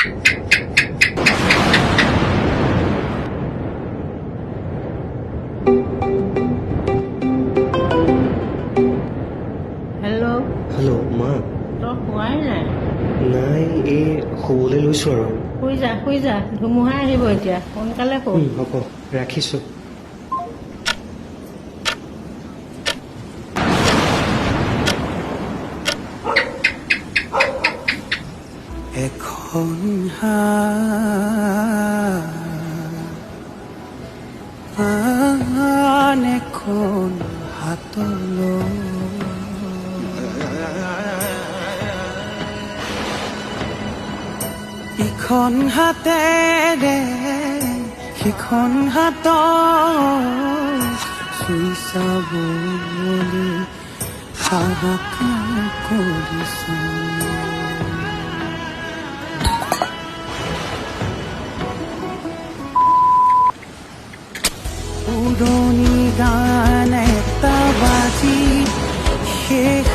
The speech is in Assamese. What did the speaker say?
হেল্ল' হেল্ল' মা তই শুৱাই নাই নাই এই শুবলৈ লৈছোঁ আৰু শুই যা ধুমুহা আহিব এতিয়া সোনকালে শু হ'ব ৰাখিছোঁ এখন আন এখন হাতলৈ ইখন হাতেৰে সিখন হাতত চুই চাবলৈ হাহাকাৰ কৰিছোঁ পুৰণি গান এটা বাজি শেষ